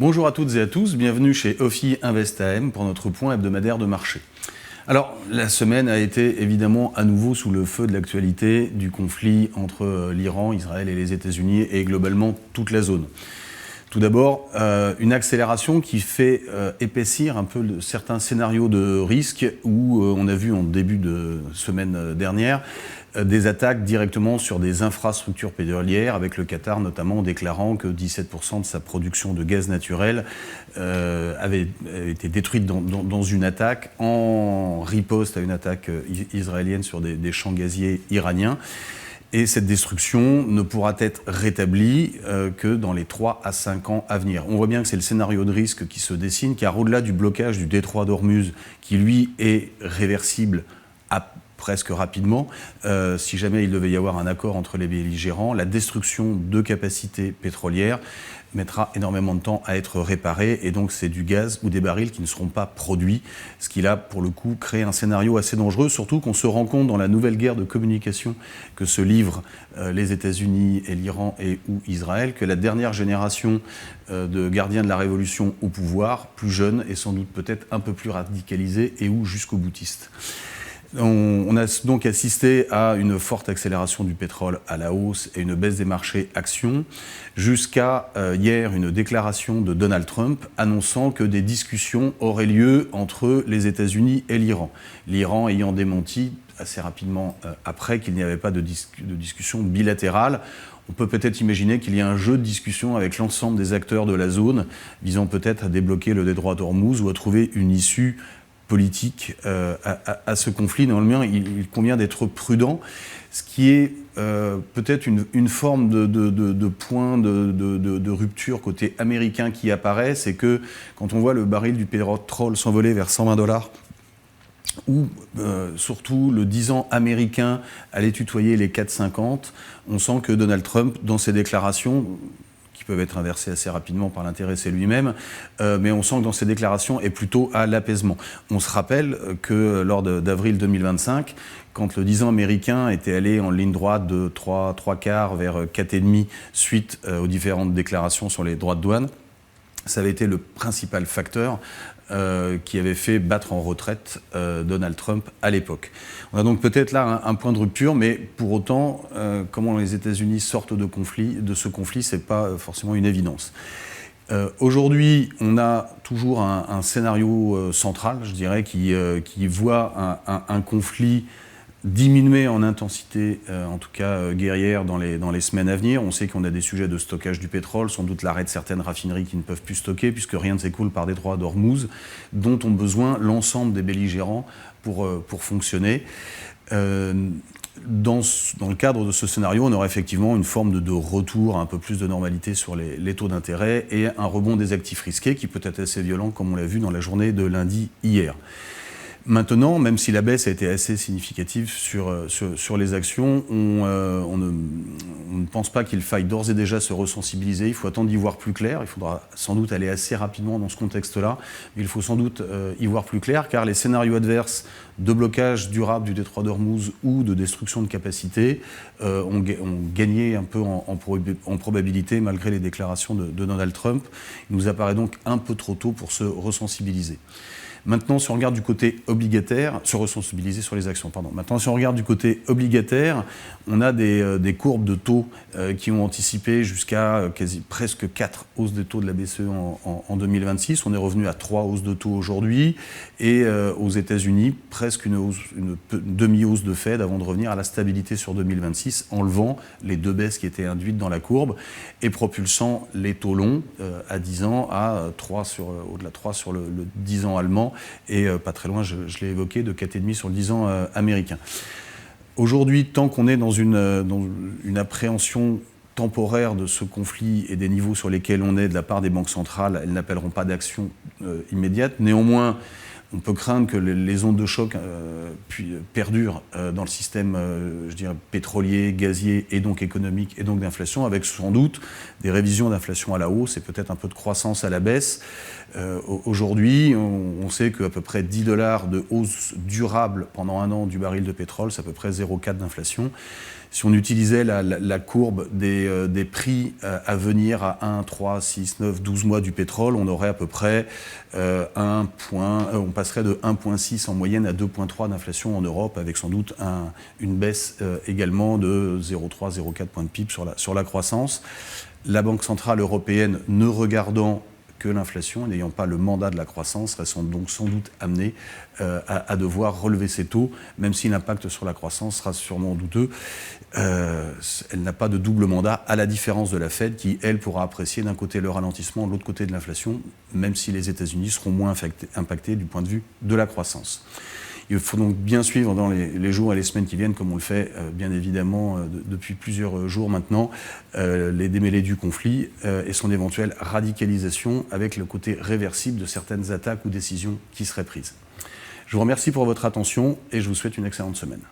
Bonjour à toutes et à tous, bienvenue chez OFI Invest AM pour notre point hebdomadaire de marché. Alors, la semaine a été évidemment à nouveau sous le feu de l'actualité du conflit entre l'Iran, Israël et les États-Unis et globalement toute la zone. Tout d'abord, une accélération qui fait épaissir un peu certains scénarios de risque où on a vu en début de semaine dernière des attaques directement sur des infrastructures pétrolières, avec le Qatar notamment déclarant que 17% de sa production de gaz naturel avait été détruite dans une attaque en riposte à une attaque israélienne sur des champs gaziers iraniens. Et cette destruction ne pourra être rétablie que dans les 3 à 5 ans à venir. On voit bien que c'est le scénario de risque qui se dessine, car au-delà du blocage du détroit d'Ormuz, qui lui est réversible presque rapidement, si jamais il devait y avoir un accord entre les belligérants, la destruction de capacités pétrolières mettra énormément de temps à être réparée, et donc c'est du gaz ou des barils qui ne seront pas produits, ce qui là, pour le coup, crée un scénario assez dangereux, surtout qu'on se rend compte dans la nouvelle guerre de communication que se livrent les États-Unis et l'Iran et ou Israël, que la dernière génération de gardiens de la révolution au pouvoir, plus jeune et sans doute peut-être un peu plus radicalisée et ou jusqu'au boutiste. On a donc assisté à une forte accélération du pétrole à la hausse et une baisse des marchés actions, jusqu'à hier une déclaration de Donald Trump annonçant que des discussions auraient lieu entre les États-Unis et l'Iran. L'Iran ayant démenti assez rapidement après qu'il n'y avait pas de discussion bilatérale. On peut peut-être imaginer qu'il y a un jeu de discussion avec l'ensemble des acteurs de la zone, visant peut-être à débloquer le détroit d'Ormuz ou à trouver une issue politique à ce conflit. Néanmoins, il convient d'être prudent, ce qui est peut-être une forme de point de rupture côté américain qui apparaît, c'est que quand on voit le baril du pétrole s'envoler vers $120, ou surtout le 10 ans américain allait tutoyer les 4,50, on sent que Donald Trump, dans ses déclarations, qui peuvent être inversées assez rapidement par l'intéressé lui-même, mais on sent que dans ses déclarations est plutôt à l'apaisement. On se rappelle que lors d'avril 2025, quand le 10 ans américain était allé en ligne droite de 3 quarts vers 4,5 suite aux différentes déclarations sur les droits de douane, ça avait été le principal facteur qui avait fait battre en retraite Donald Trump à l'époque. On a donc peut-être là un point de rupture, mais pour autant, comment les États-Unis sortent de ce conflit, c'est pas forcément une évidence. Aujourd'hui, on a toujours un scénario central, je dirais, qui voit un conflit diminuer en intensité, en tout cas guerrière, dans les semaines à venir. On sait qu'on a des sujets de stockage du pétrole, sans doute l'arrêt de certaines raffineries qui ne peuvent plus stocker, puisque rien ne s'écoule par détroit d'Ormuz, dont ont besoin l'ensemble des belligérants pour fonctionner. Dans le cadre de ce scénario, on aura effectivement une forme de retour, un peu plus de normalité sur les taux d'intérêt et un rebond des actifs risqués qui peut être assez violent, comme on l'a vu dans la journée de lundi hier. Maintenant, même si la baisse a été assez significative sur les actions, on ne pense pas qu'il faille d'ores et déjà se ressensibiliser. Il faut attendre d'y voir plus clair. Il faudra sans doute aller assez rapidement dans ce contexte-là. Mais il faut sans doute y voir plus clair, car les scénarios adverses de blocage durable du détroit d'Ormuz ou de destruction de capacités ont gagné un peu en probabilité malgré les déclarations de Donald Trump. Il nous apparaît donc un peu trop tôt pour se ressensibiliser. Maintenant, si on regarde du côté obligataire, se ressensibiliser sur les actions, pardon. Maintenant, si on regarde du côté obligataire, on a des courbes de taux qui ont anticipé jusqu'à presque 4 hausses de taux de la BCE en 2026. On est revenu à 3 hausses de taux aujourd'hui. Et aux États-Unis, presque une demi-hausse de Fed avant de revenir à la stabilité sur 2026, enlevant les 2 baisses qui étaient induites dans la courbe et propulsant les taux longs à 10 ans à au-delà de 3 sur le 10 ans allemand. Et pas très loin, je l'ai évoqué, de 4,5 sur le 10 ans américain. Aujourd'hui, tant qu'on est dans une appréhension temporaire de ce conflit et des niveaux sur lesquels on est de la part des banques centrales, elles n'appelleront pas d'action immédiate. Néanmoins, On peut craindre que les ondes de choc perdurent dans le système je dirais, pétrolier, gazier et donc économique et donc d'inflation, avec sans doute des révisions d'inflation à la hausse et peut-être un peu de croissance à la baisse. Aujourd'hui, on sait qu'à peu près 10 $ de hausse durable pendant un an du baril de pétrole, c'est à peu près 0,4 d'inflation. Si on utilisait la courbe des prix à venir à 1, 3, 6, 9, 12 mois du pétrole, on aurait à peu près on passerait de 1,6 en moyenne à 2,3 d'inflation en Europe, avec sans doute une baisse également de 0,3, 0,4 points de PIB sur la croissance. La Banque centrale européenne, ne regardant que l'inflation, n'ayant pas le mandat de la croissance, serait donc sans doute amenée à devoir relever ses taux, même si l'impact sur la croissance sera sûrement douteux. Elle n'a pas de double mandat, à la différence de la Fed, qui, elle, pourra apprécier d'un côté le ralentissement, de l'autre côté de l'inflation, même si les États-Unis seront moins impactés du point de vue de la croissance. Il faut donc bien suivre dans les jours et les semaines qui viennent, comme on le fait bien évidemment depuis plusieurs jours maintenant, les démêlés du conflit et son éventuelle radicalisation avec le côté réversible de certaines attaques ou décisions qui seraient prises. Je vous remercie pour votre attention et je vous souhaite une excellente semaine.